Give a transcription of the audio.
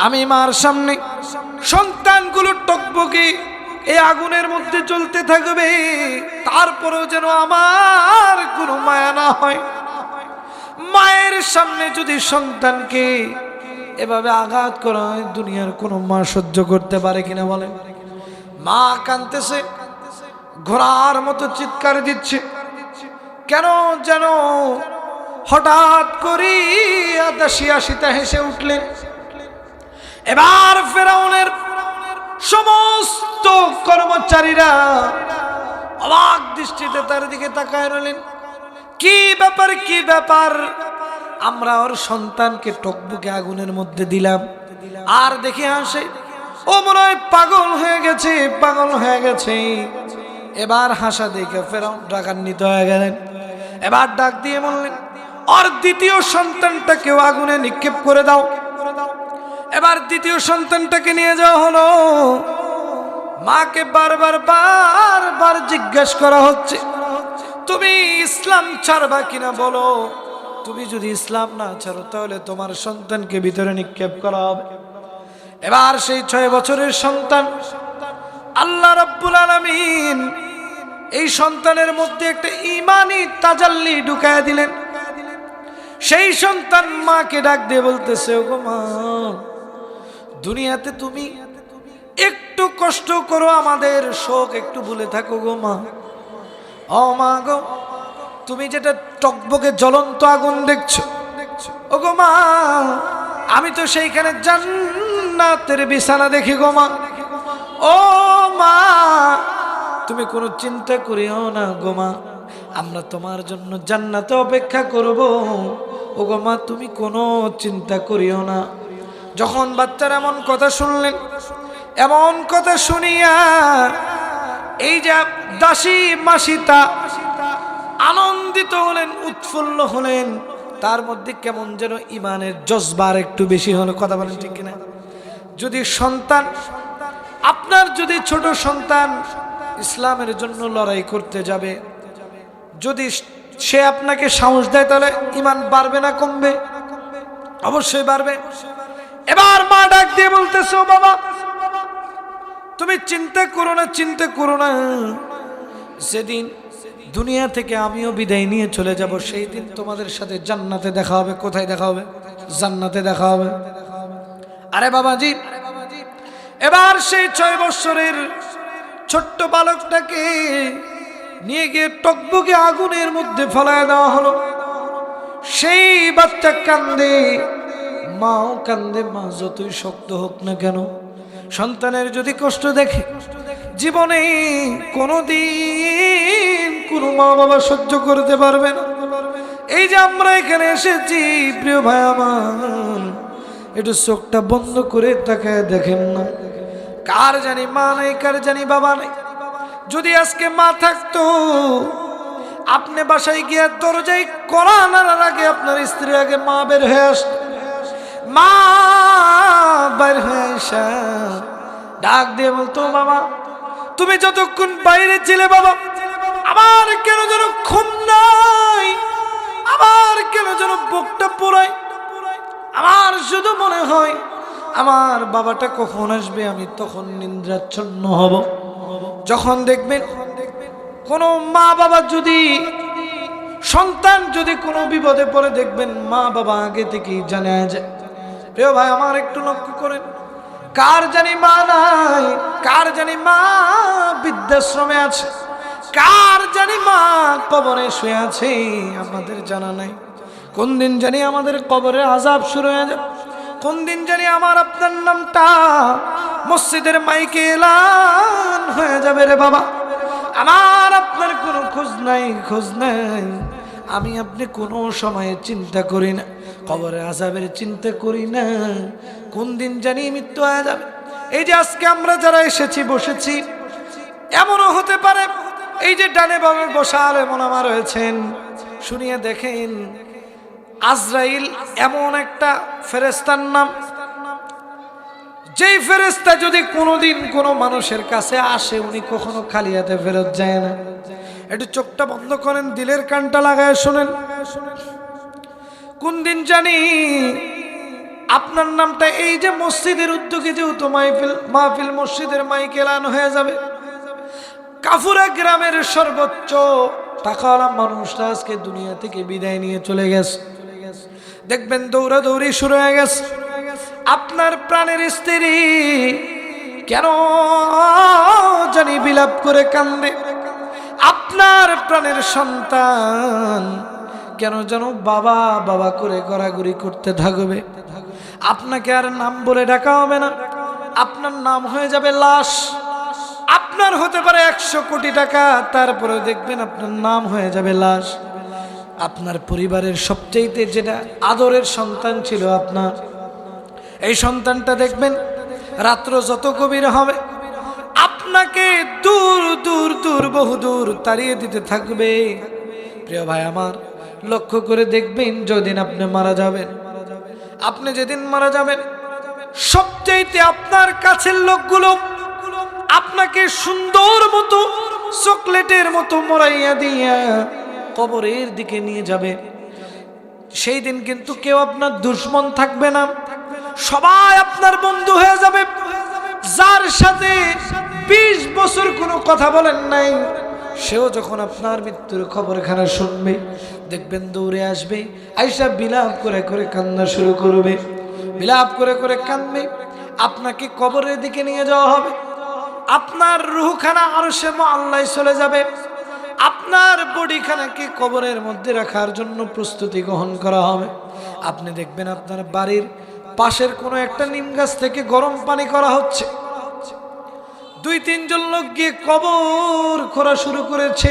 আমি মার সামনে সন্তানগুলো টকবকে এই আগুনের মধ্যে জ্বলতে থাকবে, তারপরেও যেন আমার কোনো মায়া না হয়। মায়ের সামনে যদি সন্তানকে এভাবে আঘাত করা হয়, দুনিয়ার কোনো মা সহ্য করতে পারে কিনা বলেন? মা কাঁদতেছে, ঘোড়ার মতো চিৎকার দিচ্ছে। কেন যেন হঠাৎ করে দাসী হেসে উঠলেন। এবার ফেরাউনের সমস্ত কর্মচারীরা অবাক দৃষ্টিতে তার দিকে তাকায় রইলেন। কি ব্যাপার, কি ব্যাপার? আমরা ওর সন্তানকে টকবকে আগুনের মধ্যে দিলাম, আর দেখে আসে ও মনে হয় পাগল হয়ে গেছে, পাগল হয়ে গেছে। এবার হাসা দেখে ফেরাউন রাগান্বিত হয়ে গেলেন। এবার ডাক দিয়ে বললেন, আর দ্বিতীয় সন্তানটাকেও আগুনে নিক্ষেপ করে দাও। এবার দ্বিতীয় সন্তানটাকে নিয়ে যাওয়া হলো। মাকে বারবার জিজ্ঞাসা করা হচ্ছে, তুমি ইসলাম ছাড়বা কিনা বলো। তুমি যদি ইসলাম না ছাড়ো তাহলে তোমার সন্তানকে ভিতরে নিক্ষেপ করা হবে। এবার সেই 6 বছরের সন্তান, আল্লাহ রাব্বুল আলামিন এই সন্তানের মধ্যে একটা ঈমানি তাজাল্লি ঢুকায় দিলেন। সেই সন্তান মাকে ডাক দিয়ে বলতেছে, ওগো মা, দুনিয়াতে তুমি একটু কষ্ট করো, আমাদের শোক একটু ভুলে থাকো গো মা। ও মা গো, তুমি যেটা টকবকে জ্বলন্ত আগুন দেখছো, ওগো মা, আমি তো সেইখানে জান্নাতের বিছানা দেখি গো মা। ও মা, তুমি কোনো চিন্তা করিও না গো মা, আমরা তোমার জন্য জান্নাতে অপেক্ষা করব। ওগো মা, তুমি কোনো চিন্তা করিও না। যখন বাচ্চারা এমন কথা শুনলেন, এমন কথা শুনিয়া এই যে দাসী মাসিতা আনন্দিত হলেন, উৎফুল্ল হলেন। তার মধ্যে কেমন যেন ইমানের জজবার একটু বেশি হলো। কথা বলেন ঠিক কিনা? যদি সন্তান, আপনার যদি ছোট সন্তান ইসলামের জন্য লড়াই করতে যাবে, যদি সে আপনাকে সাহস দেয়, তাহলে ইমান বাড়বে না কমবে? অবশ্যই বাড়বে। এবার মা ডাক দিয়ে বলতেছে, ও বাবা, তুমি চিন্তা করো না, চিন্তা করো না। যেদিন দুনিয়া থেকে আমিও বিদায় নিয়ে চলে যাব, সেই দিন তোমাদের সাথে জান্নাতে দেখা হবে। কোথায় দেখা হবে? জান্নাতে দেখা হবে। আরে বাবাজি, এবার সেই 6 বছরের ছোট্ট বালকটাকে নিয়ে গিয়ে টকবকে আগুনের মধ্যে ফেলায় দেওয়া হলো। সেই বাচ্চা কান্দে, মাও কান্দে। মা যতই শক্ত হোক না কেন, সন্তানের যদি কষ্ট দেখে, জীবনে কোনোদিন কোনো মা বাবা সহ্য করতে পারবে না। এই যে আমরা এখানে এসেছি, প্রিয় ভাই আমার, একটু চোখটা বন্ধ করে তাকায় দেখেন না, কার জানি মা নাই, কার জানি বাবা নাই। যদি আজকে মা থাকতো, আপনি বাসায় গিয়ে দরজায় কড়া নাড়ার আগে আপনার স্ত্রী আগে মা বের হয়ে আসতো। মা বের হয়ে আসা ডাক দিয়ে বলতো, বাবা, তুমি যতক্ষণ বাইরে ছিলে বাবা, আমার কেন যেন ঘুম নাই, আমার কেন যেন বুকটা পোড়ায়। আমার শুধু মনে হয় আমার বাবাটা কখন আসবে, আমি তখন নিদ্রাচ্ছন্ন হব। যখন দেখবেন কোনো মা বাবা যদি, সন্তান যদি কোনো বিপদে পড়ে, দেখবেন মা বাবা আগে থেকেই জানা যায়। প্রিয় ভাই আমার, একটু লক্ষ্য করেন, কার জানি মা নাই, কার জানি মা বৃদ্ধাশ্রমে আছে, কার জানি মা কবরে শুয়ে আছে, আমাদের জানা নাই। কোন দিন জানি আমাদের কবরে আযাব শুরু হয়ে যাবে, কোন দিন জানি আমার আপনার নামটা মসজিদের মাইকে এলান হয়ে যাবে। রে বাবা, আমার আপনার কোনো খোঁজ নাই, খোঁজ নাই। আমি আপনি কোনো সময়ে চিন্তা করি না, কবরে আযাবের চিন্তা করি না, কোন দিন জানি মৃত্যু হয়ে যাবে। এই যে আজকে আমরা যারা এসেছি, বসেছি, এমনও হতে পারে এই যে ডানে বামে বসা আলেম ওলামা রয়েছেন, শুনিয়ে দেখেন, আজরাইল এমন একটা ফেরেশতার নাম, যেই ফেরেশতা যদি কোনোদিন কোনো মানুষের কাছে আসে, উনি কখনো খালি হাতে ফেরত যায় না। একটু চোখটা বন্ধ করেন, দিলের কানটা লাগায় শোনেন। কোন দিন জানি আপনার নামটা এই যে মসজিদের উদ্যোগে যেহেতু মাহফিল মসজিদের মাইক এলান হয়ে যাবে, কাফুরা গ্রামের সর্বোচ্চ টাকাওয়ালা মানুষরা আজকে দুনিয়া থেকে বিদায় নিয়ে চলে গেছে। দেখবেন দৌড়াদৌড়ি শুরু হয়ে গেছে। আপনার প্রাণের স্ত্রী কেন জানি বিলাপ করে কান্দে, আপনার প্রাণের সন্তান কেন যেন বাবা বাবা করে গড়াগড়ি করতে থাকবে। আপনাকে আর নাম বলে ডাকা হবে না, আপনার নাম হয়ে যাবে লাশ। আপনার হতে পারে 100 কোটি টাকা, তারপরে দেখবেন আপনার নাম হয়ে যাবে লাশ। আপনার পরিবারের সবচেয়ে যেটা আদরের সন্তান ছিল আপনার, এই সন্তানটা দেখবেন রাত্র যত গভীর হবে আপনাকে দূর দূর দূর বহু দূর তাড়িয়ে দিতে থাকবে। প্রিয় ভাই আমার, লক্ষ্য করে দেখবেন যেদিন আপনি মারা যাবেন, আপনি যেদিন মারা যাবেন সবচেয়ে আপনার কাছের লোকগুলো আপনাকে সুন্দর মতো চকলেটের মতো মোড়াইয়া দিয়া কবরের দিকে নিয়ে যাবে। সেই দিন কিন্তু কেউ আপনার দুশমন থাকবে না, সবাই আপনার বন্ধু হয়ে যাবে। যার সাথে 20 বছর কোনো কথা বলেন নাই, সেও যখন আপনার মৃত্যুর খবরখানা শুনবে দেখবেন দৌড়ে আসবে, আইসা বিলাপ করে করে কান্না শুরু করবে। বিলাপ করে করে কাঁদবে, আপনাকে কবরের দিকে নিয়ে যাওয়া হবে। আপনার রূহখানা আরশে মুআল্লায় চলে যাবে। আপনার বডিখানাকে কবরের মধ্যে রাখার জন্য প্রস্তুতি গ্রহণ করা হবে। আপনি দেখবেন আপনার বাড়ির পাশের কোনো একটা নিম গাছ থেকে গরম পানি করা হচ্ছে। 2-3 জন লোক গিয়ে কবর খোঁড়া শুরু করেছে।